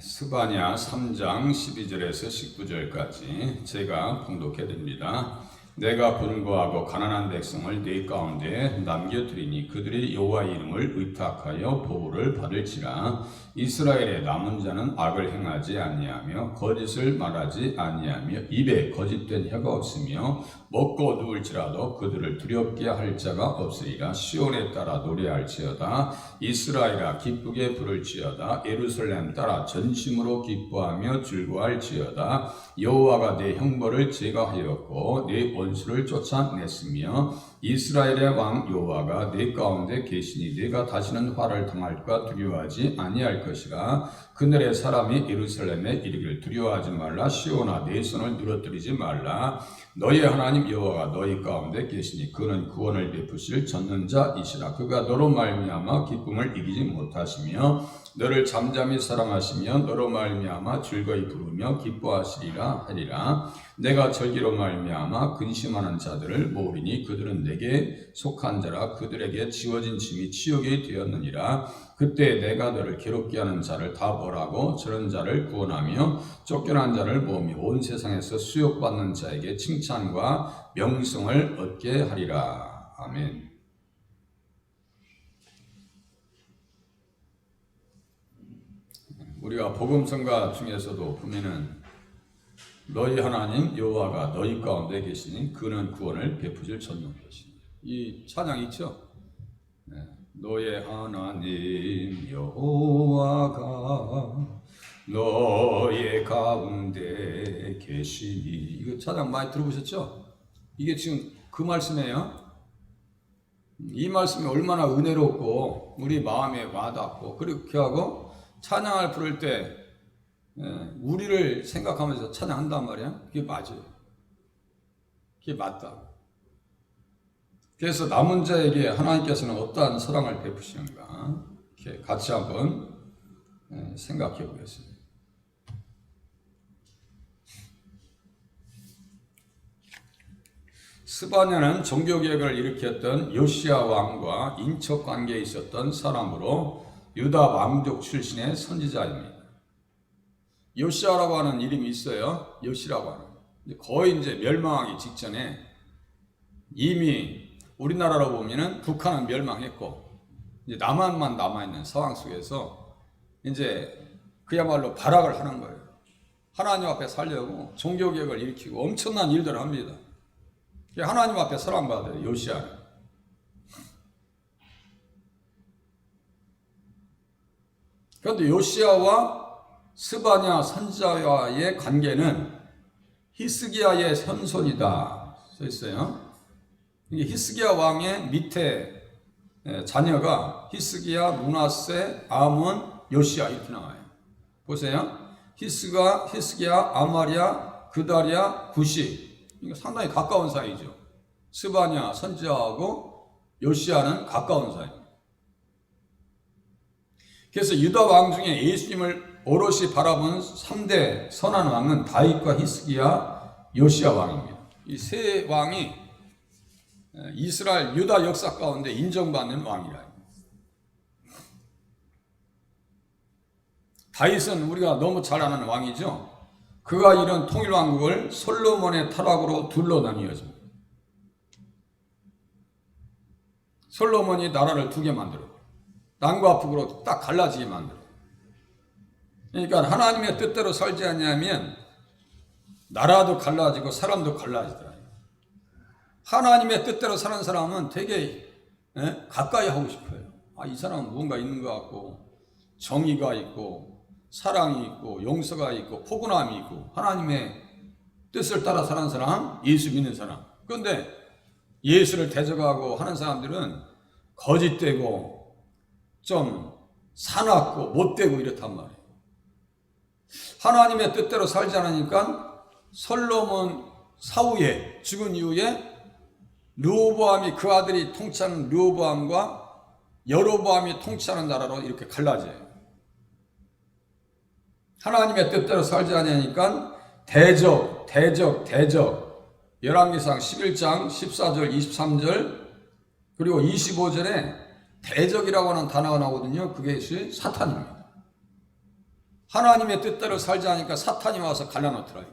스바냐 3장 12절에서 19절까지 제가 봉독해 드립니다. 내가 분고하고 가난한 백성을 네 가운데 남겨두리니 그들이 여호와 이름을 의탁하여 보호를 받을지라. 이스라엘의 남은 자는 악을 행하지 아니하며 거짓을 말하지 아니하며 입에 거짓된 혀가 없으며 먹고 누울지라도 그들을 두렵게 할 자가 없으리라. 시온에 따라 노래할지어다. 이스라엘아 기쁘게 부를지어다. 예루살렘 따라 전심으로 기뻐하며 즐거워할지어다. 여호와가 내 형벌을 제거하였고 내 원수를 쫓아냈으며 이스라엘의 왕 여호와가 내 가운데 계시니 내가 다시는 화를 당할까 두려워하지 아니할 것이라. 그날의 사람이 예루살렘에 이르기를 두려워하지 말라. 시온아 내 손을 누러뜨리지 말라. 너희 하나님 여호와가 너희 가운데 계시니 그는 구원을 베푸실 전능자이시라. 그가 너로 말미암아 기쁨을 이기지 못하시며 너를 잠잠히 사랑하시며 너로 말미암아 즐거이 부르며 기뻐하시리라 하리라. 내가 절기로 말미암아 근심하는 자들을 모으리니 그들은 내게 속한 자라. 그들에게 지워진 짐이 치욕이 되었느니라. 그때 내가 너를 괴롭게 하는 자를 다 벌하고 저런 자를 구원하며 쫓겨난 자를 모으며 온 세상에서 수욕받는 자에게 칭찬과 명성을 얻게 하리라. 아멘. 우리가 복음성가 중에서도 보면은 너희 하나님 여호와가 너희 가운데 계시니 그는 구원을 베푸실 전능자시니. 이 찬양 있죠? 네. 너의 하나님 여호와가 너의 가운데 계시니. 이거 찬양 많이 들어보셨죠? 이게 지금 그 말씀이에요. 이 말씀이 얼마나 은혜롭고 우리 마음에 와닿고 그렇게 하고 찬양을 부를 때 우리를 생각하면서 찬양한단 말이야. 그게 맞아요. 그게 맞다. 그래서 남은 자에게 하나님께서는 어떠한 사랑을 베푸시는가 이렇게 같이 한번 생각해 보겠습니다. 스바냐는 종교개혁을 일으켰던 요시야 왕과 인척 관계에 있었던 사람으로 유다 왕족 출신의 선지자입니다. 요시야라고 하는 이름이 있어요. 요시라고 하는. 거의 이제 멸망하기 직전에 이미 우리나라로 보면은 북한은 멸망했고 이제 남한만 남아있는 상황 속에서 이제 그야말로 발악을 하는 거예요. 하나님 앞에 살려고 종교개혁을 일으키고 엄청난 일들을 합니다. 하나님 앞에 사랑받아요. 요시야는. 그런데 요시야와 스바냐 선지자와의 관계는 히스기야의 현손이다 써 있어요. 이게 히스기야 왕의 밑에 자녀가 히스기야, 므낫세, 아몬, 요시야 이렇게 나와요. 보세요. 히스기야, 아마리아, 그다리야, 구시. 이거 상당히 가까운 사이죠. 스바냐 선지자하고 요시야는 가까운 사이. 그래서 유다 왕 중에 예수님을 오롯이 바라본 3대 선한 왕은 다윗과 히스기야, 요시야 왕입니다. 이 세 왕이 이스라엘 유다 역사 가운데 인정받는 왕이라. 다윗은 우리가 너무 잘 아는 왕이죠. 그가 이룬 통일왕국을 솔로몬의 타락으로 둘로 나뉘어집니다. 솔로몬이 나라를 두 개 만들어 남과 북으로 딱 갈라지게 만들어. 그러니까 하나님의 뜻대로 살지 않냐면 나라도 갈라지고 사람도 갈라지더라. 하나님의 뜻대로 사는 사람은 되게 가까이 하고 싶어요. 이 사람은 뭔가 있는 것 같고 정의가 있고 사랑이 있고 용서가 있고 포근함이 있고 하나님의 뜻을 따라 사는 사람, 예수 믿는 사람. 그런데 예수를 대적하고 하는 사람들은 거짓되고 좀 사납고 못되고 이렇단 말이에요. 하나님의 뜻대로 살지 않으니까 솔로몬 사후에 죽은 이후에 르호보암이 그 아들이 통치하는 르호보암과 여로보암이 통치하는 나라로 이렇게 갈라져요. 하나님의 뜻대로 살지 않으니까 대적 열왕기상 11장 14절 23절 그리고 25절에 대적이라고 하는 단어가 나오거든요. 그게 사탄입니다. 하나님의 뜻대로 살지 않으니까 사탄이 와서 갈라놓더라.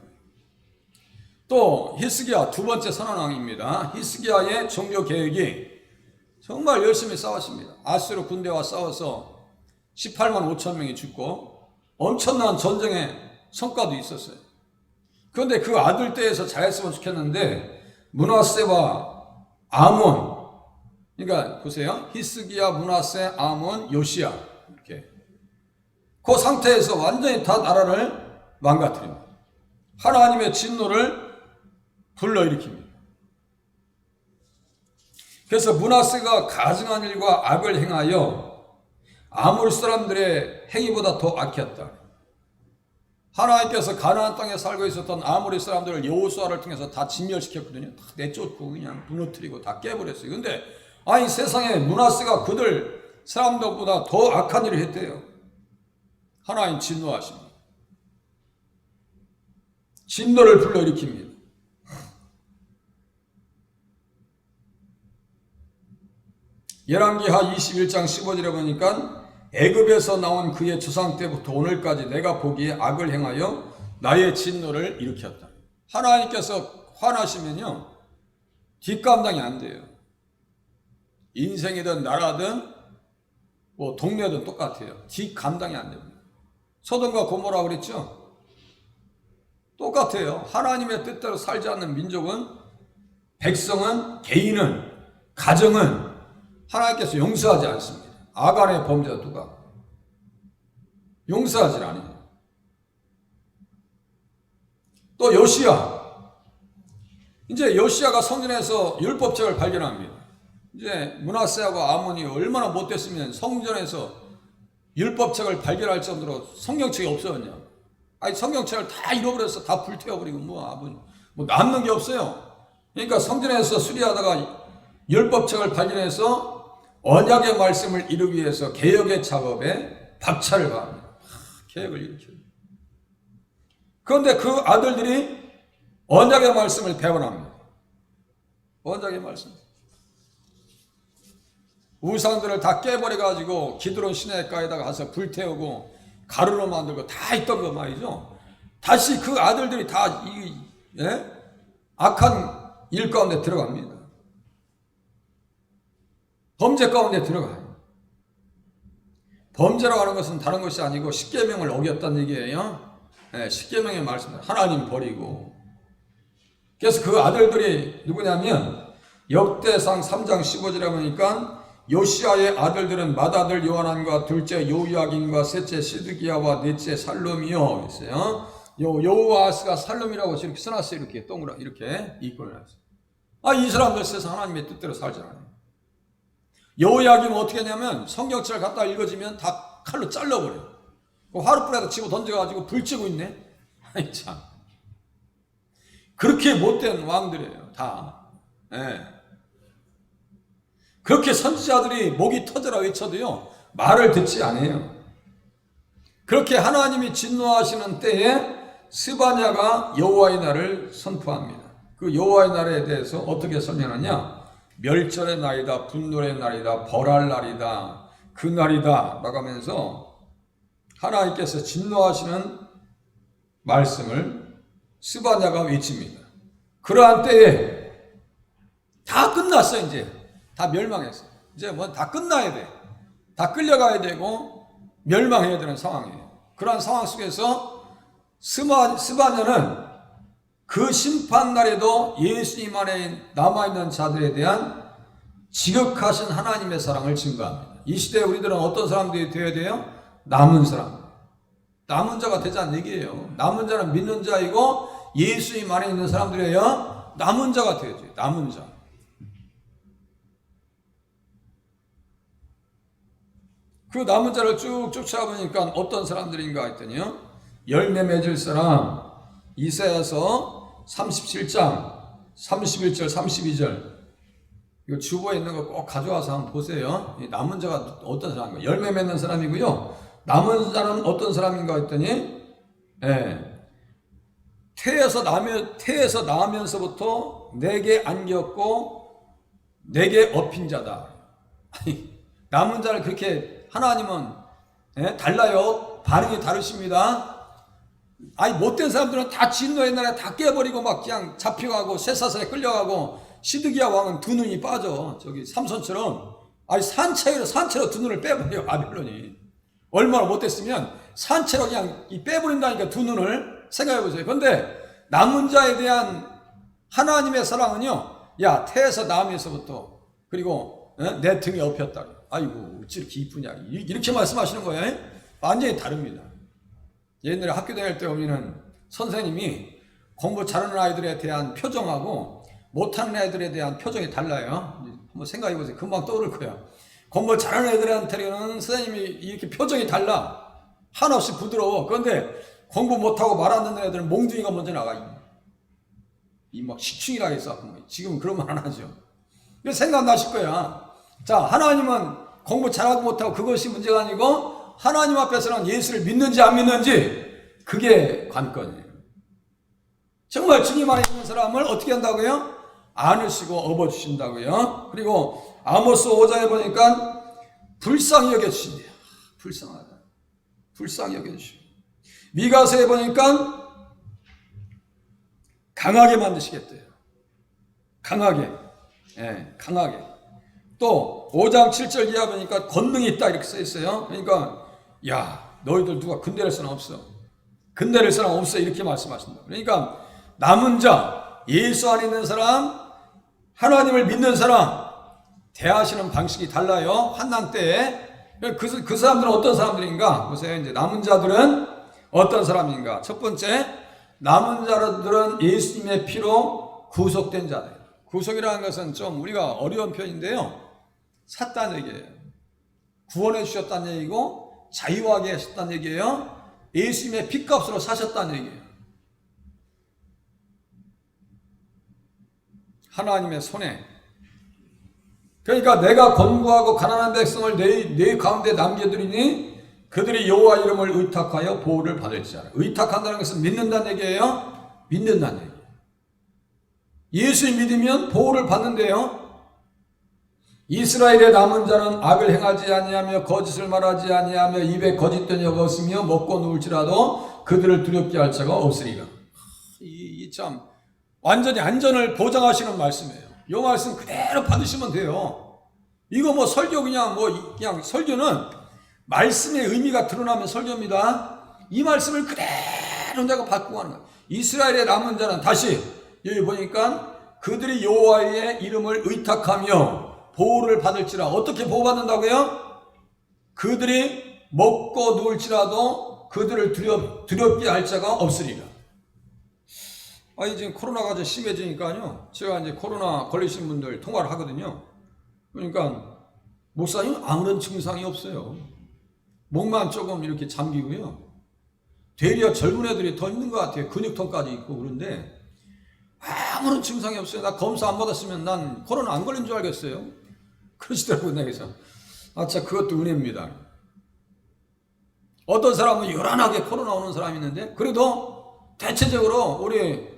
또 히스기야 두 번째 선언왕입니다. 히스기야의 종교 계획이 정말 열심히 싸웠습니다. 아수르 군대와 싸워서 18만 5천 명이 죽고 엄청난 전쟁의 성과도 있었어요. 그런데 그 아들 때에서 잘했으면 좋겠는데 므낫세와 아몬, 그러니까 보세요. 히스기야, 므낫세, 아몬, 요시야 이렇게 그 상태에서 완전히 다 나라를 망가뜨립니다. 하나님의 진노를 불러일으킵니다. 그래서 므낫세가 가증한 일과 악을 행하여 아몰 사람들의 행위보다 더 악했다. 하나님께서 가나안 땅에 살고 있었던 아모리 사람들을 여호수아를 통해서 다 진멸시켰거든요. 다 내쫓고 그냥 무너뜨리고 다 깨버렸어요. 근데 아니 세상에 므낫세가 그들 사람들보다 더 악한 일을 했대요. 하나님 진노하십니다. 진노를 불러일으킵니다. 열왕기하 21장 15절에 보니까 애굽에서 나온 그의 조상 때부터 오늘까지 내가 보기에 악을 행하여 나의 진노를 일으켰다. 하나님께서 화나시면요 뒷감당이 안 돼요. 인생이든 나라든 뭐 동네든 똑같아요. 뒷감당이 안 됩니다. 소돔과 고모라 그랬죠? 똑같아요. 하나님의 뜻대로 살지 않는 민족은, 백성은, 개인은, 가정은 하나님께서 용서하지 않습니다. 아간의 범죄가 누가 용서하지 않아요. 또 요시야, 이제 요시야가 성전에서 율법책을 발견합니다. 이제 므낫세하고 아몬이 얼마나 못됐으면 성전에서 율법책을 발견할 정도로 성경책이 없었냐. 아니 성경책을 다 잃어버려서 다 불태워버리고 뭐 남는 게 없어요. 그러니까 성전에서 수리하다가 율법책을 발견해서 언약의 말씀을 이루기 위해서 개혁의 작업에 박차를 가합니다. 개혁을 일으켜요. 그런데 그 아들들이 언약의 말씀을 배반합니다. 언약의 말씀. 우상들을 다 깨버려가지고 기드론 시내가에다가 가서 불태우고 가루로 만들고 다 있던 거 말이죠. 다시 그 아들들이 다 악한 일 가운데 들어갑니다. 범죄 가운데 들어가요. 범죄라고 하는 것은 다른 것이 아니고 십계명을 어겼다는 얘기예요. 십계명의 말씀, 하나님 버리고. 그래서 그 아들들이 누구냐면 역대상 3장 15절에 보니까 요시아의 아들들은 맏아들 요하난과 둘째 요야긴과 셋째 시드기야와 넷째 살룸이요. 그랬어요. 요아스가 살룸이라고 이렇게 써놨어요. 이렇게 동그랗게 이렇게 이권을 했어요. 이 사람들 세상 하나님의 뜻대로 살지 않아요. 여호야김은 어떻게 했냐면 성경책을 갖다 읽어지면 다 칼로 잘라버려요. 화롯불에다 집어 던져가지고 불 쬐고 있네. 아이 참. 그렇게 못된 왕들이에요. 다. 그렇게 선지자들이 목이 터져라 외쳐도요 말을 듣지 않아요. 그렇게 하나님이 진노하시는 때에 스바냐가 여호와의 날을 선포합니다. 그 여호와의 날에 대해서 어떻게 설명하냐? 멸절의 날이다, 분노의 날이다, 벌할 날이다, 그 날이다 라고 하면서 하나님께서 진노하시는 말씀을 스바냐가 외칩니다. 그러한 때에 다 끝났어. 이제 다 멸망했어. 이제 뭐 다 끝나야 돼. 다 끌려가야 되고 멸망해야 되는 상황이에요. 그러한 상황 속에서 스바냐는 그 심판날에도 예수님 안에 남아있는 자들에 대한 지극하신 하나님의 사랑을 증거합니다. 이 시대에 우리들은 어떤 사람들이 되어야 돼요? 남은 사람. 남은 자가 되자는 얘기예요. 남은 자는 믿는 자이고 예수님 안에 있는 사람들이에요. 남은 자가 되어야죠. 남은 자. 그 남은 자를 쭉 쫓아보니까 어떤 사람들인가 했더니요. 열매 맺을 사람, 이사야서 37장 31절 32절 이거 주보에 있는 거 꼭 가져와서 한번 보세요. 이 남은 자가 어떤 사람인가? 열매 맺는 사람이고요. 남은 자는 어떤 사람인가 했더니 태에서 나면서부터 내게 안겼고 내게 업힌 자다. 남은 자를 그렇게 하나님은 달라요. 반응이 다르십니다. 아니 못된 사람들은 다 진노 옛날에 다 깨버리고 막 그냥 잡혀가고 쇠사슬에 끌려가고 시드기야 왕은 두 눈이 빠져. 저기 삼손처럼 아니 산채로 두 눈을 빼버려 바벨론이. 얼마나 못됐으면 산채로 그냥 빼버린다니까 두 눈을. 생각해보세요. 그런데 남은 자에 대한 하나님의 사랑은요, 야 태에서 남에서부터 그리고 내 등에 업혔다. 아이고 어찌 이렇게 이쁘냐 이렇게 말씀하시는 거예요. 완전히 다릅니다. 옛날에 학교 다닐 때 우리는 선생님이 공부 잘하는 아이들에 대한 표정하고 못하는 애들에 대한 표정이 달라요. 한번 생각해보세요. 금방 떠오를 거야. 공부 잘하는 애들한테는 선생님이 이렇게 표정이 달라. 한없이 부드러워. 그런데 공부 못하고 말 안 듣는 애들은 몽둥이가 먼저 나가. 이 막 식충이라 해서 지금은 그런 말 안 하죠. 생각나실 거야. 자, 하나님은 공부 잘하고 못하고 그것이 문제가 아니고 하나님 앞에서는 예수를 믿는지 안 믿는지 그게 관건이에요. 정말 주님 안에 있는 사람을 어떻게 한다고요? 안으시고 업어주신다고요. 그리고 아모스 5장에 보니까 불쌍히 여겨주신대요. 불쌍하다. 불쌍히 여겨주시고 미가서에 보니까 강하게 만드시겠대요. 강하게. 예, 강하게. 또 5장 7절 이하 보니까 권능이 있다 이렇게 써 있어요. 그러니까 야 너희들 누가 근대할 사람 없어. 근대할 사람 없어 이렇게 말씀하신다. 그러니까 남은 자, 예수 안에 있는 사람, 하나님을 믿는 사람 대하시는 방식이 달라요. 환난 때에. 그 사람들은 어떤 사람들인가? 보세요. 이제 남은 자들은 어떤 사람인가? 첫 번째, 남은 자들은 예수님의 피로 구속된 자들. 구속이라는 것은 좀 우리가 어려운 표현인데요. 샀다는 얘기예요. 구원해 주셨다는 얘기고 자유하게 하셨다는 얘기예요. 예수님의 피값으로 사셨다는 얘기예요. 하나님의 손에. 그러니까 내가 권고하고 가난한 백성을 내 가운데 남겨두리니 그들이 여호와 이름을 의탁하여 보호를 받을지어다. 의탁한다는 것은 믿는다는 얘기예요. 믿는다는 얘기예요. 예수 믿으면 보호를 받는데요. 이스라엘의 남은 자는 악을 행하지 아니하며 거짓을 말하지 아니하며 입에 거짓된 역 없으며 먹고 누울지라도 그들을 두렵게 할 자가 없으리라. 이 참 완전히 안전을 보장하시는 말씀이에요. 이 말씀 그대로 받으시면 돼요. 이거 뭐 설교 그냥 설교는 말씀의 의미가 드러나면 설교입니다. 이 말씀을 그대로 내가 받고 가는 거예요. 이스라엘의 남은 자는 다시 여기 보니까 그들이 여호와의 이름을 의탁하며 보호를 받을지라. 어떻게 보호받는다고요? 그들이 먹고 누울지라도 그들을 두렵게 할 자가 없으리라. 지금 코로나가 좀 심해지니까요. 제가 이제 코로나 걸리신 분들 통화를 하거든요. 그러니까 목사님 아무런 증상이 없어요. 목만 조금 이렇게 잠기고요. 되려 젊은 애들이 더 있는 것 같아요. 근육통까지 있고 그런데 아무런 증상이 없어요. 나 검사 안 받았으면 난 코로나 안 걸린 줄 알겠어요. 그러시더라고요. 내게서. 참 그것도 은혜입니다. 어떤 사람은 요란하게 코로나 오는 사람이 있는데 그래도 대체적으로 우리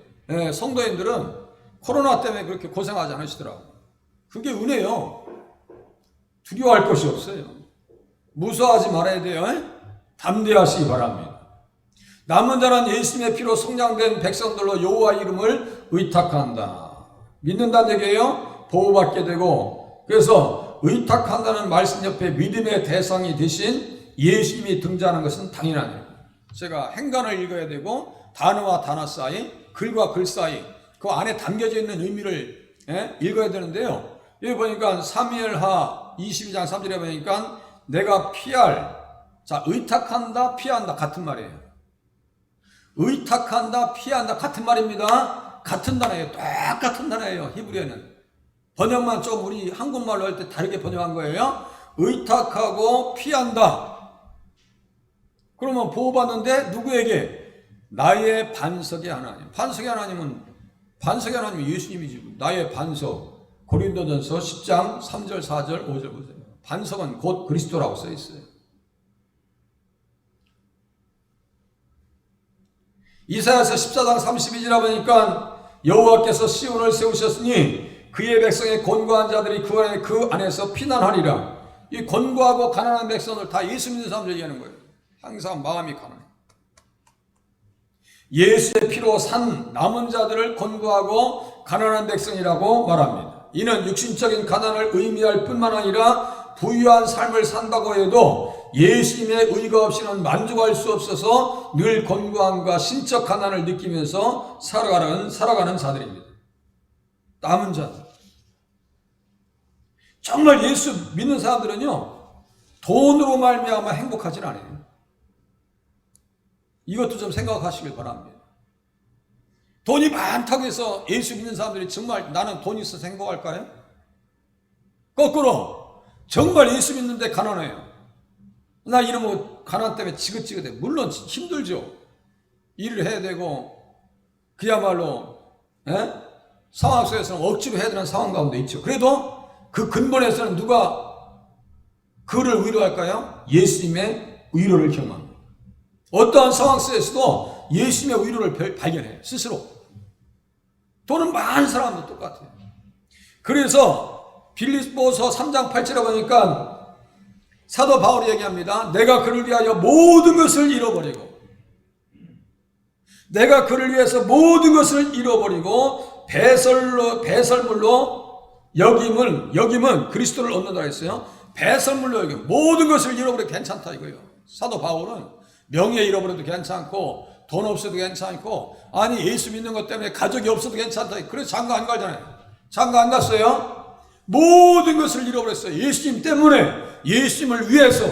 성도님들은 코로나 때문에 그렇게 고생하지 않으시더라고요. 그게 은혜요. 두려워할 것이 없어요. 무서워하지 말아야 돼요. 담대하시기 바랍니다. 남은 자는 예수님의 피로 성량된 백성들로 여호와 이름을 의탁한다. 믿는다는 얘기예요. 보호받게 되고. 그래서 의탁한다는 말씀 옆에 믿음의 대상이 되신 예수님이 등장하는 것은 당연한 일이에요. 제가 행간을 읽어야 되고 단어와 단어 사이, 글과 글 사이 그 안에 담겨져 있는 의미를 읽어야 되는데요. 여기 보니까 사무엘하 22장 3절에 보니까 내가 의탁한다, 피한다 같은 말이에요. 의탁한다, 피한다 같은 말입니다. 같은 단어예요. 똑같은 단어예요. 히브리어는. 번역만 좀 우리 한국말로 할 때 다르게 번역한 거예요. 의탁하고 피한다. 그러면 보호받는데 누구에게? 나의 반석의 하나님. 반석의 하나님은 예수님이지. 나의 반석. 고린도전서 10장 3절 4절 5절 보세요. 반석은 곧 그리스도라고 써 있어요. 이사야서 14장 32절에 보니까 여호와께서 시온을 세우셨으니 그의 백성의 곤고한 자들이 그 안에서 피난하리라. 이 곤고하고 가난한 백성들 다 예수 믿는 사람들 얘기하는 거예요. 항상 마음이 가난해. 예수의 피로 산 남은 자들을 권고하고 가난한 백성이라고 말합니다. 이는 육신적인 가난을 의미할 뿐만 아니라 부유한 삶을 산다고 해도 예수님의 의가 없이는 만족할 수 없어서 늘 권고함과 신적 가난을 느끼면서 살아가는 자들입니다. 남은 자들. 정말 예수 믿는 사람들은요, 돈으로 말미암아 행복하진 않아요. 이것도 좀 생각하시길 바랍니다. 돈이 많다고 해서 예수 믿는 사람들이 정말 나는 돈이 있어서 행복할까요? 거꾸로 정말 예수 믿는데 가난해요. 나 이러면 가난 때문에 지긋지긋해. 물론 힘들죠. 일을 해야 되고 그야말로 상황 속에서는 억지로 해야 되는 상황 가운데 있죠. 그래도 그 근본에서는 누가 그를 위로할까요? 예수님의 위로를 경험합니다. 어떠한 상황 속에서도 예수님의 위로를 발견해요. 스스로. 돈은 많은 사람도 똑같아요. 그래서 빌립보서 3장 8절에 보니까 사도 바울이 얘기합니다. 내가 그를 위하여 모든 것을 잃어버리고 내가 그를 위해서 모든 것을 잃어버리고 배설물로 여김은 그리스도를 얻는다 했어요. 배설물로 여김 모든 것을 잃어버려도 괜찮다 이거예요. 사도 바울은 명예 잃어버려도 괜찮고 돈 없어도 괜찮고 아니 예수 믿는 것 때문에 가족이 없어도 괜찮다. 그래서 장가 안 가잖아요. 장가 안 갔어요. 모든 것을 잃어버렸어요. 예수님 때문에, 예수님을 위해서.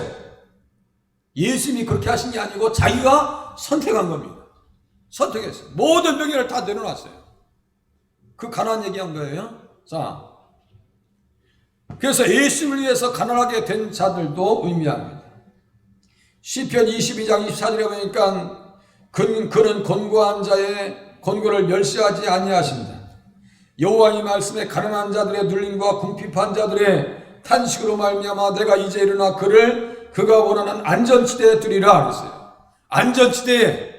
예수님이 그렇게 하신 게 아니고 자기가 선택한 겁니다. 선택했어요. 모든 명예를 다 내려놨어요. 그 가난 얘기한 거예요. 자, 그래서 예수님을 위해서 가난하게 된 자들도 의미합니다. 시편 22장 24절에 보니까 그는 권고한 자의 권고를 멸시하지 아니하십니다. 여호와의 말씀에 가난한 자들의 눌림과 궁핍한 자들의 탄식으로 말미암아 내가 이제 일어나 그가 원하는 안전지대에 두리라 그랬어요. 안전지대에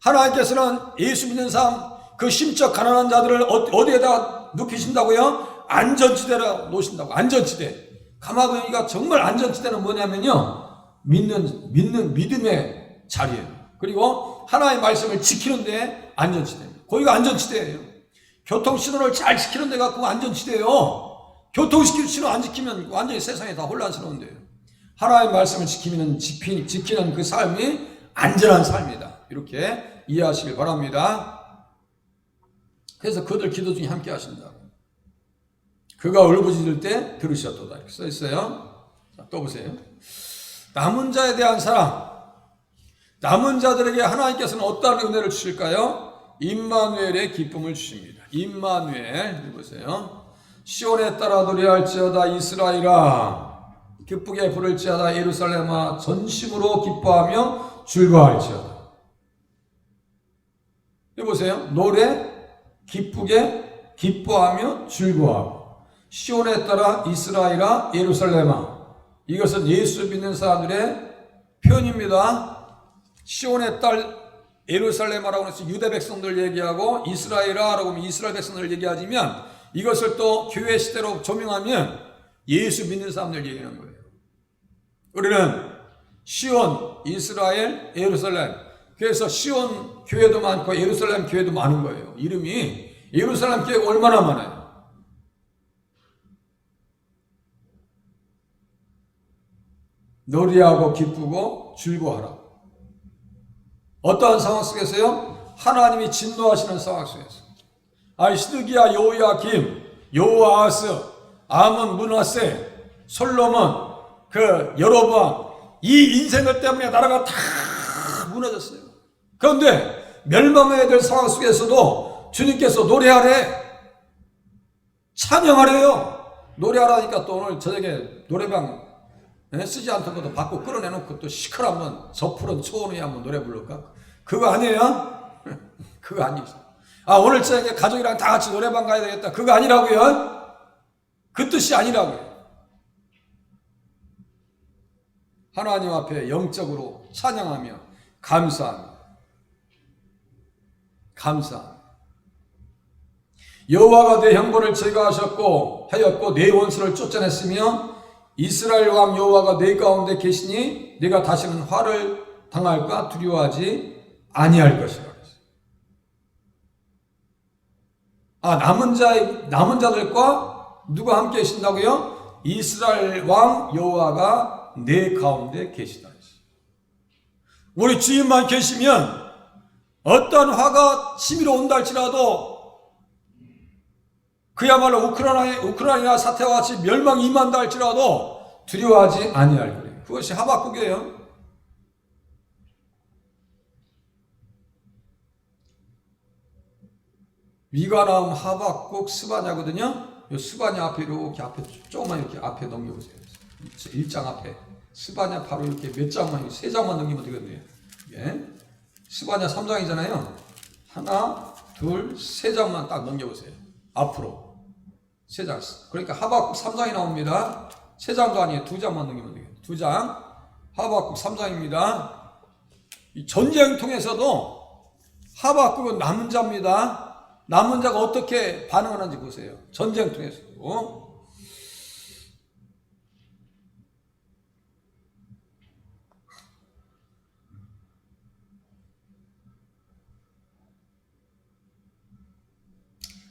하나님께서는 예수 믿는 사람 그 심적 가난한 자들을 어디에다 눕히신다고요? 안전지대로 놓으신다고. 안전지대. 가마귀가 정말 안전지대는 뭐냐면요, 믿음의 자리예요. 그리고 하나님의 말씀을 지키는데 안전지대입니다. 거기가 안전지대예요. 교통신호를 잘 지키는 데가 그거 안전지대예요. 교통신호 안 지키면 완전히 세상이 다 혼란스러운데요. 하나님의 말씀을 지키는 그 삶이 안전한 삶이다. 이렇게 이해하시길 바랍니다. 그래서 그들 기도 중에 함께 하신다고. 그가 울부짖을 때 들으셨도다. 이렇게 써 있어요. 자, 또 보세요. 남은 자에 대한 사랑. 남은 자들에게 하나님께서는 어떠한 은혜를 주실까요? 임마누엘의 기쁨을 주십니다. 임마누엘, 보세요. 시온에 따라 노래할지어다 이스라엘아, 기쁘게 부를지어다 예루살렘아, 전심으로 기뻐하며 즐거워할지어다. 여기 보세요. 노래, 기쁘게 기뻐하며 즐거워하고. 시온에 따라 이스라엘아 예루살렘아. 이것은 예수 믿는 사람들의 표현입니다. 시온의 딸 예루살렘아라고 해서 유대 백성들 얘기하고 이스라엘아라고 하면 이스라엘 백성들 얘기하지만 이것을 또 교회 시대로 조명하면 예수 믿는 사람들 얘기하는 거예요. 우리는 시온, 이스라엘, 예루살렘. 그래서 시온 교회도 많고 예루살렘 교회도 많은 거예요. 이름이 예루살렘 교회가 얼마나 많아요. 노래하고 기쁘고 즐거워하라. 어떠한 상황 속에서요? 하나님이 진노하시는 상황 속에서. 시드기야, 여호야김, 여호아하스, 아몬, 므낫세, 솔로몬, 여로보암, 이 인생들 때문에 나라가 다 무너졌어요. 그런데 멸망해야 될 상황 속에서도 주님께서 노래하래, 찬양하래요. 노래하라니까 또 오늘 저녁에 노래방 쓰지 않던 것도 받고 끌어내놓고 또 시커 한번 저 푸른 초원에 한번 노래 부를까? 그거 아니에요? 그거 아니죠. 오늘 저녁에 가족이랑 다 같이 노래방 가야 되겠다. 그거 아니라고요? 그 뜻이 아니라고요. 하나님 앞에 영적으로 찬양하며 감사합니다. 감사합니다. 여호와가 내 형벌을 제거하셨고 하였고 내 원수를 쫓아냈으며 이스라엘 왕 여호와가 내 가운데 계시니 네가 다시는 화를 당할까 두려워하지 아니할 것이라. 남은 자들과 누가 함께 계신다고요? 이스라엘 왕 여호와가 내 가운데 계시다. 우리 주님만 계시면 어떤 화가 치밀어 온다 할지라도, 그야말로 우크라이나 사태와 같이 멸망이 임한다 할지라도 두려워하지 아니할 거예요. 그것이 하박국이에요. 미가나움, 하박국, 스바냐거든요. 이 스바냐 앞에 이렇게 조금만 이렇게 앞에 넘겨보세요. 1장 앞에 스바냐 바로 이렇게 몇 장만, 3장만 넘기면 되겠네요. 예? 스바냐 3장이잖아요. 하나, 둘, 3장만 딱 넘겨보세요. 앞으로 3장. 그러니까 하박국 3장이 나옵니다. 3장도 아니에요. 2장만 넘기면 돼요. 2장. 하박국 3장입니다. 이 전쟁통에서도 하박국은 남은 자입니다. 남은 자가 어떻게 반응하는지 보세요. 전쟁통에서도.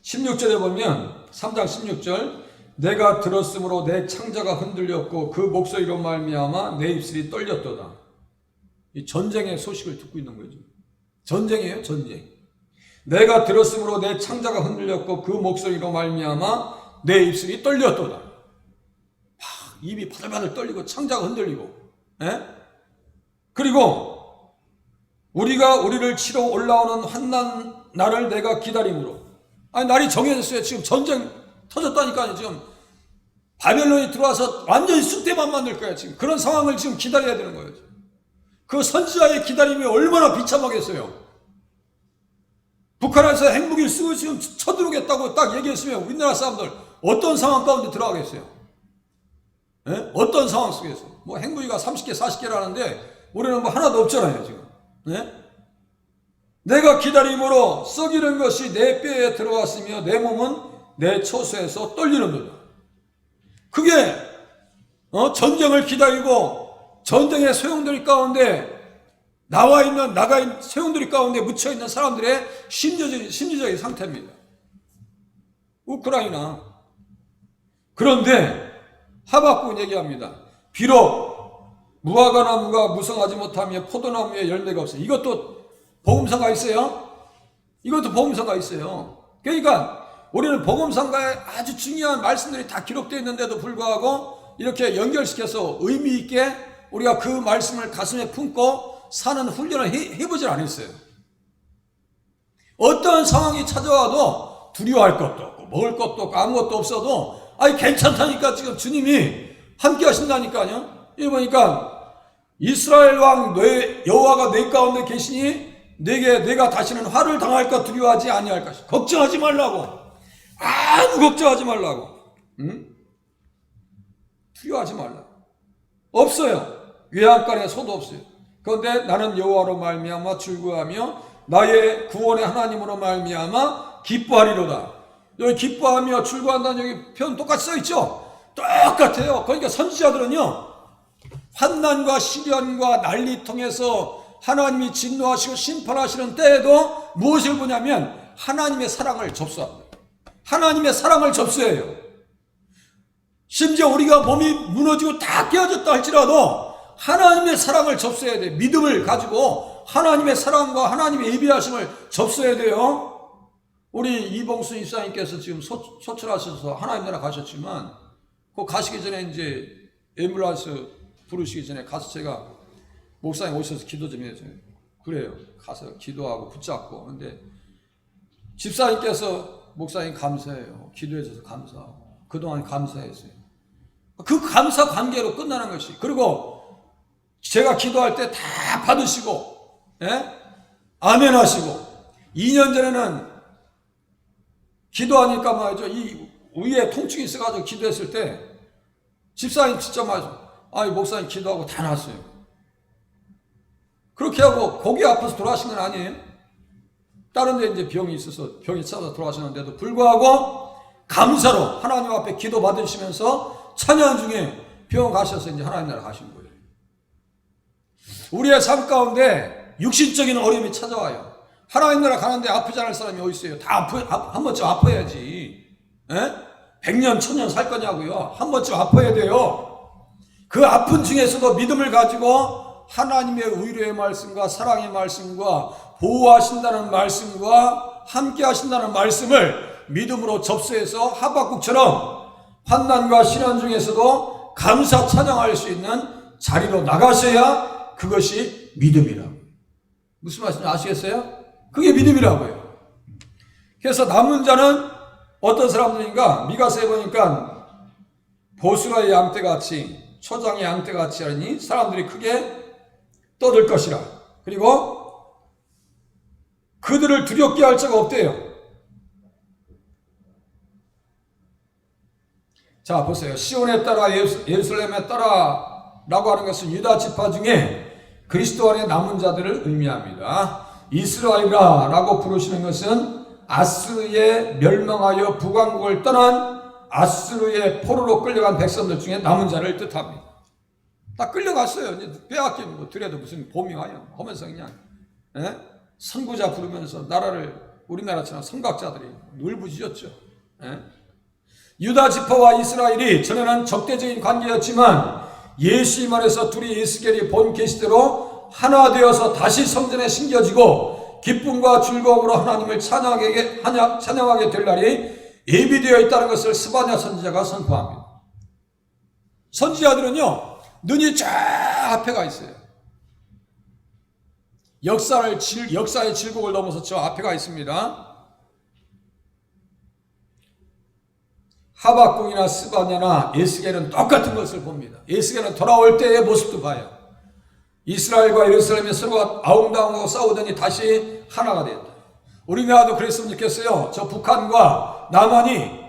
16절에 보면 3장 16절, 내가 들었으므로 내 창자가 흔들렸고 그 목소리로 말미암아 내 입술이 떨렸도다. 이 전쟁의 소식을 듣고 있는 거죠. 전쟁이에요, 전쟁. 내가 들었으므로 내 창자가 흔들렸고 그 목소리로 말미암아 내 입술이 떨렸도다. 입이 바들바들 떨리고 창자가 흔들리고. 에? 그리고 우리를 치러 올라오는 환난 날을 내가 기다림으로. 날이 정해졌어요. 지금 전쟁 터졌다니까요. 지금 바벨론이 들어와서 완전히 쑥대만 만들 거예요. 지금 그런 상황을 지금 기다려야 되는 거예요. 그 선지자의 기다림이 얼마나 비참하겠어요. 북한에서 핵무기를 쓰고 지금 쳐들어오겠다고 딱 얘기했으면 우리나라 사람들 어떤 상황 가운데 들어가겠어요? 예? 어떤 상황 속에서? 뭐 핵무기가 30개, 40개라는데 우리는 뭐 하나도 없잖아요, 지금. 예? 내가 기다림으로 썩이는 것이 내 뼈에 들어왔으며 내 몸은 내 처소에서 떨리는도다. 그게 전쟁을 기다리고 전쟁의 소용돌이 가운데 나가 있는 소용돌이 가운데 묻혀있는 사람들의 심리적인 상태입니다. 우크라이나. 그런데 하박국은 얘기합니다. 비록 무화과 나무가 무성하지 못하며 포도나무에 열매가 없어요. 이것도 복음서가 있어요. 이것도 복음서가 있어요. 그러니까 우리는 복음서가에 아주 중요한 말씀들이 다 기록되어 있는데도 불구하고 이렇게 연결시켜서 의미 있게 우리가 그 말씀을 가슴에 품고 사는 훈련을 해보질 않았어요. 어떤 상황이 찾아와도 두려워할 것도 없고 먹을 것도 없고 아무것도 없어도 괜찮다니까 지금 주님이 함께 하신다니까요. 이거 보니까 이스라엘 왕 여호와가 내 가운데 계시니 내가 다시는 화를 당할까 두려워하지 아니할 것이다. 걱정하지 말라고. 아무 걱정하지 말라고. 응? 두려워하지 말라고. 없어요. 외양간에 소도 없어요. 그런데 나는 여호와로 말미암아 즐거워하며 나의 구원의 하나님으로 말미암아 기뻐하리로다. 여기 기뻐하며 즐거워한다는 여기 표현 똑같이 써있죠? 똑같아요. 그러니까 선지자들은요, 환난과 시련과 난리통에서 하나님이 진노하시고 심판하시는 때에도 무엇을 보냐면 하나님의 사랑을 접수합니다. 하나님의 사랑을 접수해요. 심지어 우리가 몸이 무너지고 다 깨어졌다 할지라도 하나님의 사랑을 접수해야 돼요. 믿음을 가지고 하나님의 사랑과 하나님의 예비하심을 접수해야 돼요. 우리 이봉순 입사님께서 지금 소출하셔서 하나님 나라 가셨지만 그 가시기 전에 이제 앰뷸런스 부르시기 전에 가서 제가 목사님 오셔서 기도 좀 해줘요. 그래요. 가서 기도하고 붙잡고. 근데 집사님께서 목사님 감사해요. 기도해줘서 감사하고. 그동안 감사했어요. 그 감사 관계로 끝나는 것이. 그리고 제가 기도할 때 다 받으시고, 예? 아멘 하시고. 2년 전에는 기도하니까 말이죠. 이 위에 통증이 있어가지고 기도했을 때 집사님 진짜 말이죠. 목사님 기도하고 다 났어요. 그렇게 하고 고기 아파서 돌아가신 건 아니에요. 다른 데 이제 병이 있어서 병이 찾아서 돌아가셨는데도 불구하고 감사로 하나님 앞에 기도 받으시면서 찬양 중에 병원 가셔서 이제 하나님 나라 가신 거예요. 우리의 삶 가운데 육신적인 어려움이 찾아와요. 하나님 나라 가는데 아프지 않을 사람이 어디 있어요? 다 한 번쯤 아파야지. 100년, 1000년 살 거냐고요? 한 번쯤 아파야 돼요. 그 아픈 중에서도 믿음을 가지고 하나님의 위로의 말씀과 사랑의 말씀과 보호하신다는 말씀과 함께 하신다는 말씀을 믿음으로 접수해서 하박국처럼 환난과 시련 중에서도 감사 찬양할 수 있는 자리로 나가셔야 그것이 믿음이라고. 무슨 말씀인지 아시겠어요? 그게 믿음이라고요. 그래서 남은 자는 어떤 사람들인가? 미가서에 보니까 보수라의 양떼같이 초장의 양떼같이 하니 사람들이 크게 떠들 것이라. 그리고 그들을 두렵게 할 자가 없대요. 자 보세요. 시온에 따라 예루살렘에 따라 라고 하는 것은 유다 지파 중에 그리스도 안에 남은 자들을 의미합니다. 이스라엘이라 라고 부르시는 것은 아스르에 멸망하여 북왕국을 떠난 아스르의 포로로 끌려간 백성들 중에 남은 자를 뜻합니다. 다 끌려갔어요. 이제 빼앗긴 뭐 들여도 무슨 봄이 와요 하면서 그냥 선구자 부르면서 나라를 우리나라처럼 선각자들이 울부짖었죠. 유다 지파와 이스라엘이 전에는 적대적인 관계였지만 예수님 안에서 둘이 에스겔이 본 계시대로 하나 되어서 다시 성전에 심겨지고 기쁨과 즐거움으로 하나님을 찬양하게 될 날이 예비되어 있다는 것을 스바냐 선지자가 선포합니다. 선지자들은요 눈이 쫙 앞에 가 있어요. 역사의 질곡을 넘어서 저 앞에 가 있습니다. 하박국이나 스바냐나 에스겔은 똑같은 것을 봅니다. 에스겔은 돌아올 때의 모습도 봐요. 이스라엘과 예루살렘이 서로가 아웅다웅하고 싸우더니 다시 하나가 됐다. 우리나라도 그랬으면 좋겠어요. 저 북한과 남한이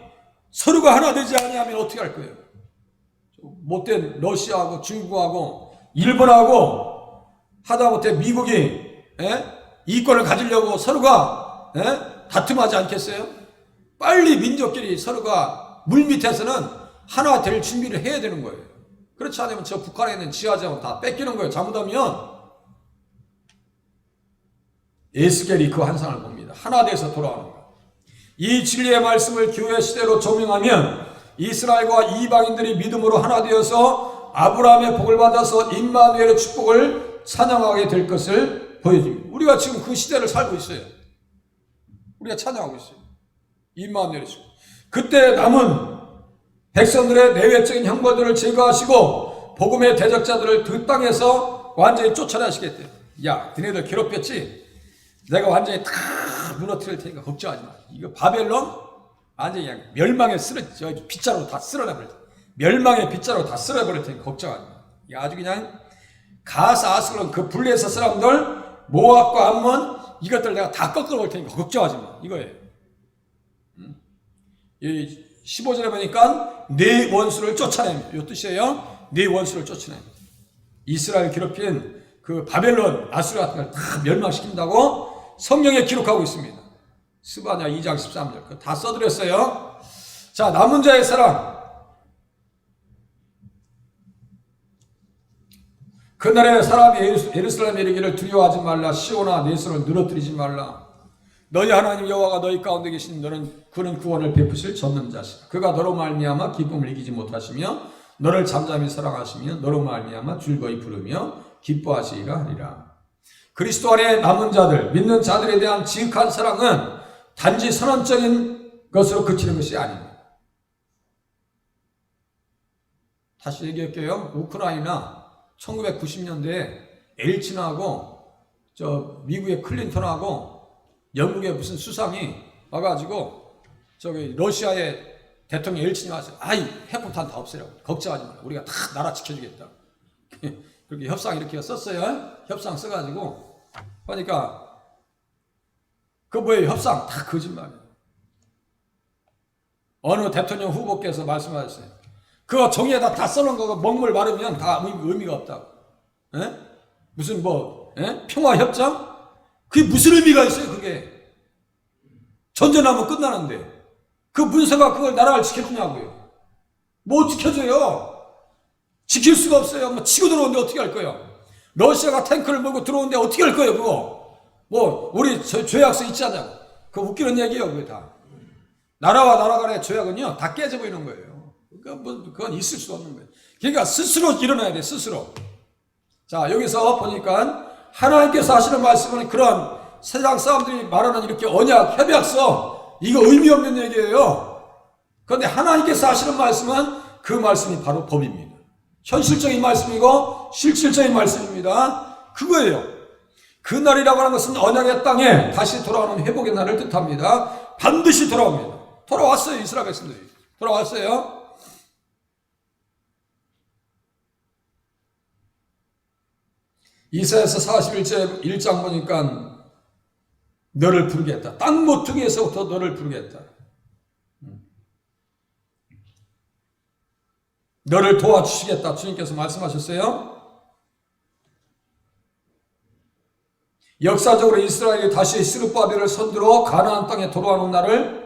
서로가 하나 되지 아니하면 어떻게 할 거예요? 못된 러시아하고 중국하고 일본하고 하다못해 미국이 이권을 가지려고 서로가 다툼하지 않겠어요? 빨리 민족끼리 서로가 물밑에서는 하나 될 준비를 해야 되는 거예요. 그렇지 않으면 저 북한에 있는 지하자원 다 뺏기는 거예요. 잘못하면. 에스겔이 그 환상을 봅니다. 하나 돼서 돌아오는 거예요. 이 진리의 말씀을 교회 시대로 적용하면 이스라엘과 이방인들이 믿음으로 하나 되어서 아브라함의 복을 받아서 임마누엘의 축복을 찬양하게 될 것을 보여줍니다. 우리가 지금 그 시대를 살고 있어요. 우리가 찬양하고 있어요. 임마누엘의 축복. 그때 남은 백성들의 내외적인 형벌들을 제거하시고 복음의 대적자들을 그 땅에서 완전히 쫓아내시겠대요. 야, 너네들 괴롭혔지? 내가 완전히 다 무너뜨릴 테니까 걱정하지 마. 이거 바벨론 완전히 그냥 멸망의 빗자루 다 쓸어내버릴 테니까. 멸망의 빗자루 다 쓸어내버릴 테니까 걱정하지 마. 이거 아주 그냥 가사 아스글론 그 블레셋 사람들 모압과 암몬 이것들 내가 다 꺾어볼 테니까 걱정하지 마. 이거예요. 이 15절에 보니까 네 원수를 쫓아냅니다. 이 뜻이에요. 네 원수를 쫓아냅니다. 이스라엘 괴롭힌 그 바벨론 아수르 같은 걸 다 멸망시킨다고 성경에 기록하고 있습니다. 스바냐 2장 13절 그거 다 써드렸어요. 자, 남은 자의 사랑. 그날에 사람이 예루살렘에 이르기를 두려워하지 말라. 시온아 내 손을 늘어뜨리지 말라. 너희 하나님 여호와가 너희 가운데 계신 그는 구원을 베푸실 전능 자시다. 그가 너로 말미암아 기쁨을 이기지 못하시며 너를 잠잠히 사랑하시며 너로 말미암아 즐거이 부르며 기뻐하시리라 하리라. 그리스도 안에 남은 자들, 믿는 자들에 대한 지극한 사랑은 단지 선언적인 것으로 그치는 것이 아닙니다. 다시 얘기할게요. 우크라이나 1990년대에 엘친하고 미국의 클린턴하고 영국의 무슨 수상이 와가지고 러시아의 대통령 엘친이 와서 핵폭탄 다 없애라고 걱정하지 마라. 우리가 다 나라 지켜주겠다. 그렇게 협상 이렇게 썼어요. 협상 써가지고 그러니까 그 뭐예요? 협상 다 거짓말이에요. 어느 대통령 후보께서 말씀하셨어요. 그거 종이에다 다 써놓은 거 먹물 마르면 다 의미가 없다고. 무슨 평화협정? 그게 무슨 의미가 있어요, 그게? 전쟁하면 끝나는데. 그 문서가 그걸 나라를 지켜주냐고요. 못 지켜줘요. 지킬 수가 없어요. 치고 들어오는데 어떻게 할 거예요? 러시아가 탱크를 몰고 들어오는데 어떻게 할 거예요, 그거? 뭐, 우리 조약서 있지 않냐고. 그거 웃기는 얘기예요, 그게 다. 나라와 나라 간의 조약은요, 다 깨져버리는 거예요. 그러니까 뭐, 그건 있을 수 없는 거예요. 그러니까 스스로 일어나야 돼, 스스로. 자, 여기서 보니까 하나님께서 하시는 말씀은 그런 세상 사람들이 말하는 이렇게 언약, 협약서, 이거 의미 없는 얘기예요. 그런데 하나님께서 하시는 말씀은 그 말씀이 바로 법입니다. 현실적인 말씀이고 실질적인 말씀입니다. 그거예요. 그 날이라고 하는 것은 언약의 땅에 다시 돌아오는 회복의 날을 뜻합니다. 반드시 돌아옵니다. 돌아왔어요. 이스라엘 백성들이. 돌아왔어요. 이사야서 41절 1장 보니까 너를 부르겠다. 땅 모퉁이에서부터 너를 부르겠다. 너를 도와주시겠다. 주님께서 말씀하셨어요. 역사적으로 이스라엘이 다시 스룹바벨을 선두로 가나안 땅에 돌아오는 날을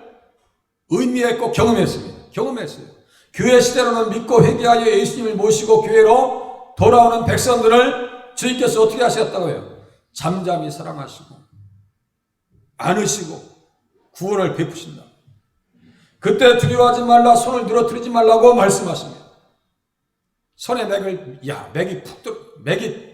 의미했고 경험했습니다. 경험했어요. 교회 시대로는 믿고 회개하여 예수님을 모시고 교회로 돌아오는 백성들을 주님께서 어떻게 하셨다고요? 잠잠히 사랑하시고 안으시고 구원을 베푸신다. 그때 두려워하지 말라, 손을 늘어뜨리지 말라고 말씀하십니다. 손에 맥이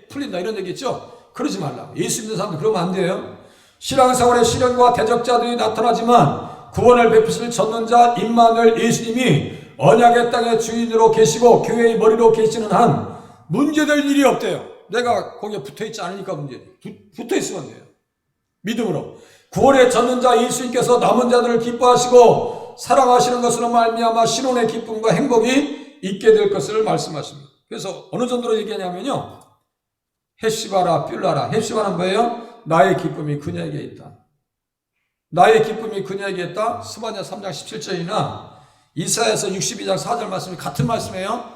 풀린다 이런 얘기 있죠? 그러지 말라. 예수 믿는 사람들 그러면 안 돼요. 신앙생활에 시련과 대적자들이 나타나지만 구원을 베푸실 전능자 임마누엘 예수님이 언약의 땅의 주인으로 계시고 교회의 머리로 계시는 한 문제될 일이 없대요. 내가 거기에 붙어있지 않으니까 문제지. 붙어있으면 돼요. 믿음으로. 구원의 전능자 예수님께서 남은 자들을 기뻐하시고 사랑하시는 것으로 말미암아 신혼의 기쁨과 행복이 있게 될 것을 말씀하십니다. 그래서 어느 정도로 얘기하냐면요. 헥시바라 뷸라라. 헥시바는 뭐예요? 나의 기쁨이 그녀에게 있다. 나의 기쁨이 그녀에게 있다. 스바냐 3장 17절이나 이사야서 62장 4절 말씀이 같은 말씀이에요.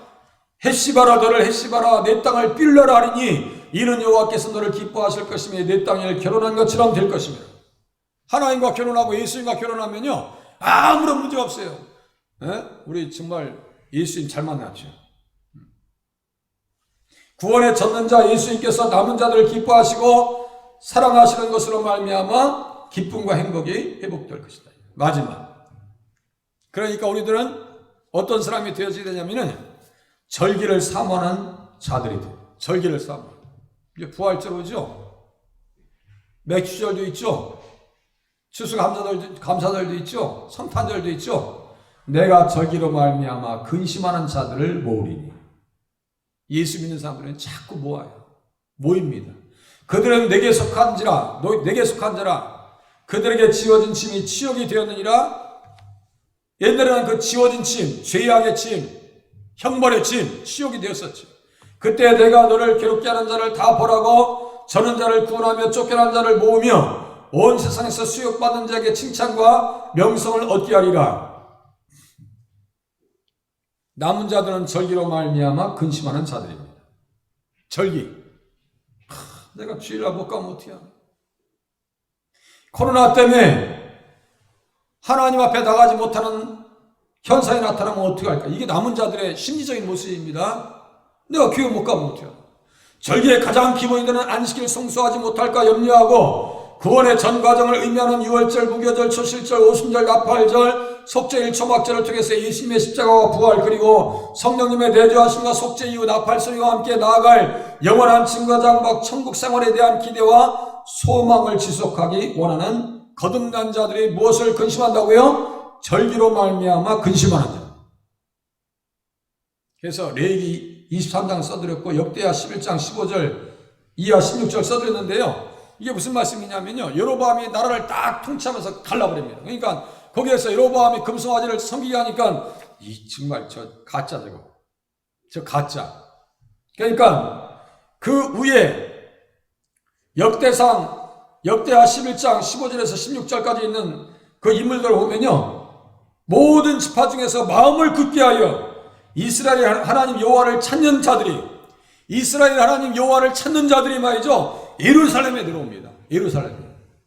헥시바라 너를 헥시바라 내 땅을 뷸라라 하리니 이는 여호와께서 너를 기뻐하실 것이며 내 땅을 결혼한 것처럼 될 것이며. 하나님과 결혼하고 예수님과 결혼하면요 아무런 문제 없어요. 우리 정말 예수님 잘 만났죠. 구원의 전능자 예수님께서 남은 자들을 기뻐하시고 사랑하시는 것으로 말미암아 기쁨과 행복이 회복될 것이다. 마지막. 그러니까 우리들은 어떤 사람이 되어져야 되냐면은 절기를 사모하는 자들이 돼요. 절기를 사모. 이제 부활절 오죠. 맥주절도 있죠. 추수감사절도 있죠. 성탄절도 있죠. 내가 절기로 말미암아 근심하는 자들을 모으리니. 예수 믿는 사람들은 자꾸 모아요. 모입니다. 그들은 내게 속한 자라 그들에게 지어진 짐이 치욕이 되었느니라. 옛날에는 그 지어진 짐, 죄악의 짐, 형벌의 짐, 치욕이 되었었죠. 그때 내가 너를 괴롭게 하는 자를 다 벌하고 저는 자를 구원하며 쫓겨난 자를 모으며 온 세상에서 수욕받는 자에게 칭찬과 명성을 얻게 하리라. 남은 자들은 절기로 말미암아 근심하는 자들입니다. 절기. 내가 주일날 못 가면 어떻게 하냐. 코로나 때문에 하나님 앞에 나가지 못하는 현상이 나타나면 어떻게 할까? 이게 남은 자들의 심리적인 모습입니다. 내가 교회 못 가면 어떻게 하냐. 절기의 가장 기본이 되는 안식일을 성수하지 못할까 염려하고 구원의 전 과정을 의미하는 유월절, 무교절, 초실절, 오순절, 나팔절, 속죄일, 초막절을 통해서 예수님의 십자가와 부활 그리고 성령님의 내주하심과 속죄 이후 나팔소리와 함께 나아갈 영원한 증거 장막 천국 생활에 대한 기대와 소망을 지속하기 원하는 거듭난 자들이 무엇을 근심한다고요? 절기로 말미암아 근심하는 자. 그래서 레위기 23장 써드렸고 역대하 11장 15절 이하 16절 써드렸는데요. 이게 무슨 말씀이냐면요. 여로보암이 나라를 딱 통치하면서 갈라버립니다. 그러니까 거기에서 여로보암이 금송아지를 섬기게 하니까 정말 저 가짜 저 가짜. 그러니까 그 위에 역대하 11장 15절에서 16절까지 있는 그 인물들을 보면요. 모든 지파 중에서 마음을 굳게 하여 이스라엘 하나님 여호와를 찾는 자들이 이스라엘 하나님 여호와를 찾는 자들이 말이죠. 예루살렘에 들어옵니다. 예루살렘에.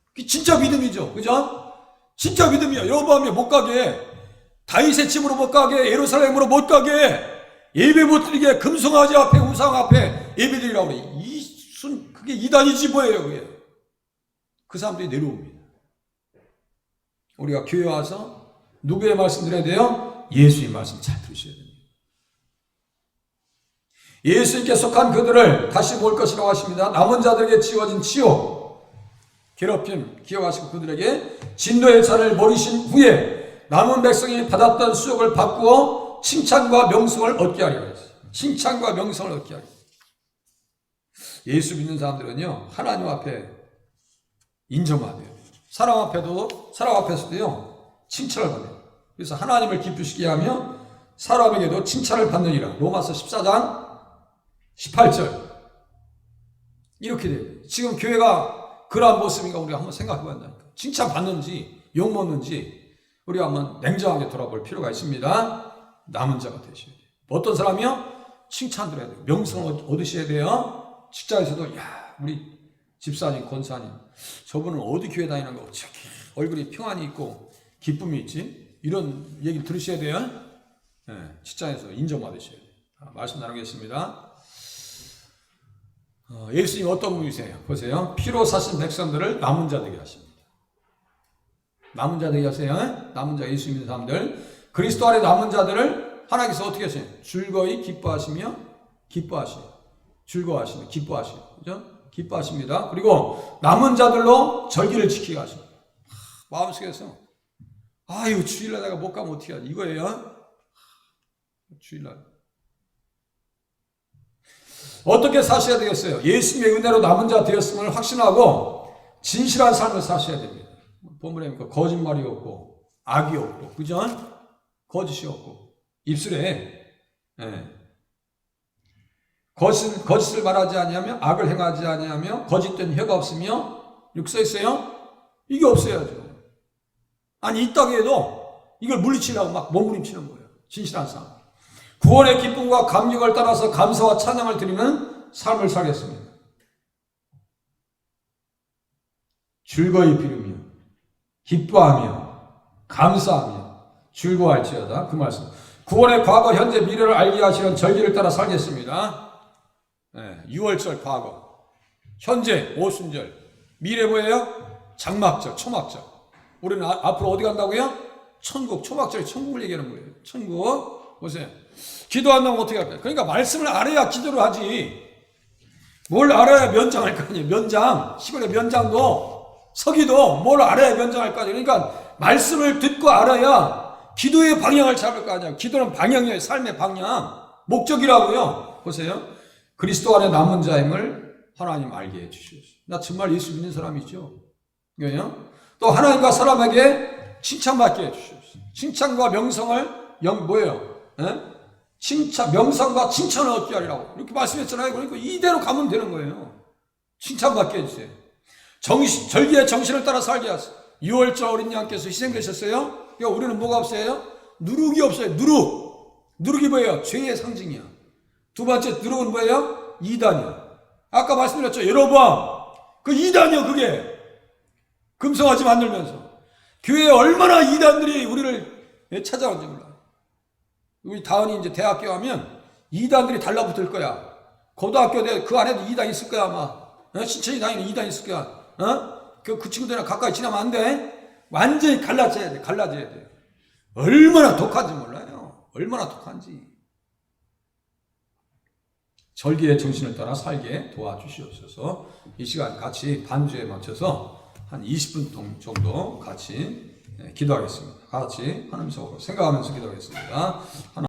그게 진짜 믿음이죠. 그죠? 진짜 믿음이야. 여호보암이 못 가게, 다윗의 집으로 못 가게, 예루살렘으로 못 가게, 예배 못 드리게 금송아지 앞에 우상 앞에 예배 드리라고 그래. 이 그게 이단이지 뭐예요, 그게. 그 사람들이 내려옵니다. 우리가 교회 와서 누구의 말씀 들어야 돼요? 예수의 말씀 잘 들으셔야 됩니다. 예수님께 속한 그들을 다시 모을 것이라고 하십니다. 남은 자들에게 지어진 치욕, 괴롭힘 기억하시고 그들에게 진노의 잔을 버리신 후에 남은 백성이 받았던 수욕을 바꾸어 칭찬과 명성을 얻게 하리라 했어요. 칭찬과 명성을 얻게 하리라. 예수 믿는 사람들은요, 하나님 앞에 인정받아야 돼요. 사람 앞에서도요, 칭찬을 받아요. 그래서 하나님을 기쁘시게 하며 사람에게도 칭찬을 받느니라. 로마서 14장 18절. 이렇게 돼요. 지금 교회가 그러한 모습인가 우리가 한번 생각해 본다니까. 칭찬 받는지 욕 먹는지 우리가 한번 냉정하게 돌아볼 필요가 있습니다. 남은 자가 되셔야 돼요. 어떤 사람이요? 칭찬 들어야 돼요. 명성을 얻으셔야 돼요. 직장에서도 야, 우리 집사님, 권사님, 저분은 어디 교회 다니는 거 어떻게 얼굴이 평안이 있고 기쁨이 있지? 이런 얘기 들으셔야 돼요. 네, 직장에서 인정받으셔야 돼요. 말씀 나누겠습니다. 예수님 어떤 분이세요? 보세요. 피로 사신 백성들을 남은 자 되게 하십니다. 남은 자 되게 하세요. 남은 자 예수 믿는 사람들. 그리스도 안에 남은 자들을 하나님께서 어떻게 하세요? 즐거이 기뻐하시며 즐거워하시며 기뻐하시며 그죠? 기뻐하십니다. 그리고 남은 자들로 절기를 지키게 하십니다. 마음속에서 아유 주일날 내가 못 가면 어떻게 하지? 이거예요. 주일날 어떻게 사셔야 되겠어요? 예수님의 은혜로 남은 자 되었음을 확신하고 진실한 삶을 사셔야 됩니다. 본문에 보니까 거짓말이 없고 악이 없고 그죠? 거짓이 없고 입술에 거짓을 말하지 아니하며 악을 행하지 아니하며 거짓된 혀가 없으며 이렇게 써 있어요? 이게 없어야죠. 아니 있다고 해도 이걸 물리치려고 막 몸부림치는 거예요. 진실한 삶. 구원의 기쁨과 감격을 따라서 감사와 찬양을 드리는 삶을 살겠습니다. 즐거이 비르며 기뻐하며 감사하며 즐거워할지어다. 그 말씀. 구원의 과거, 현재, 미래를 알게 하시는 절기를 따라 살겠습니다. 네, 6월절 과거, 현재 오순절, 미래 뭐예요? 장막절, 초막절. 우리는 앞으로 어디 간다고요? 천국, 초막절이 천국을 얘기하는 거예요. 천국. 보세요. 기도한다면 어떻게 할까요? 그러니까 말씀을 알아야 기도를 하지. 뭘 알아야 면장할 거 아니에요. 면장. 시골의 면장도 서기도 뭘 알아야 면장할 거 아니에요. 그러니까 말씀을 듣고 알아야 기도의 방향을 잡을 거 아니에요. 기도는 방향이에요. 삶의 방향. 목적이라고요. 보세요. 그리스도 안에 남은 자임을 하나님 알게 해주시옵소서. 나 정말 예수 믿는 사람이죠. 그래요? 또 하나님과 사람에게 칭찬받게 해주시옵소서. 칭찬과 명성을 뭐예요? 명성과 칭찬을 얻게 하리라고 이렇게 말씀했잖아요. 그러니까 이대로 가면 되는 거예요. 칭찬받게 해주세요. 절기의 정신을 따라 살게 하세요. 6월절 어린 양께서 희생되셨어요. 그러니까 우리는 뭐가 없어요? 누룩이 없어요. 누룩이 뭐예요? 죄의 상징이야. 두 번째 누룩은 뭐예요? 이단이야. 아까 말씀드렸죠. 여러분 그 이단이요. 그게 금송아지 만들면서 교회에 얼마나 이단들이 우리를 찾아오는지 몰라요. 우리 다은이 이제 대학교 가면 이단들이 달라붙을 거야. 고등학교 그 안에도 이단 있을 거야 아마. 신천지 다니는 이단 있을 거야. 그 친구들이랑 가까이 지나면 안 돼. 완전히 갈라져야 돼. 얼마나 독한지 몰라요. 얼마나 독한지. 절기의 정신을 따라 살게 도와주시옵소서. 이 시간 같이 반주에 맞춰서 한 20분 정도 같이 기도하겠습니다. 같이 하나님 속으로 생각하면서 기도하겠습니다.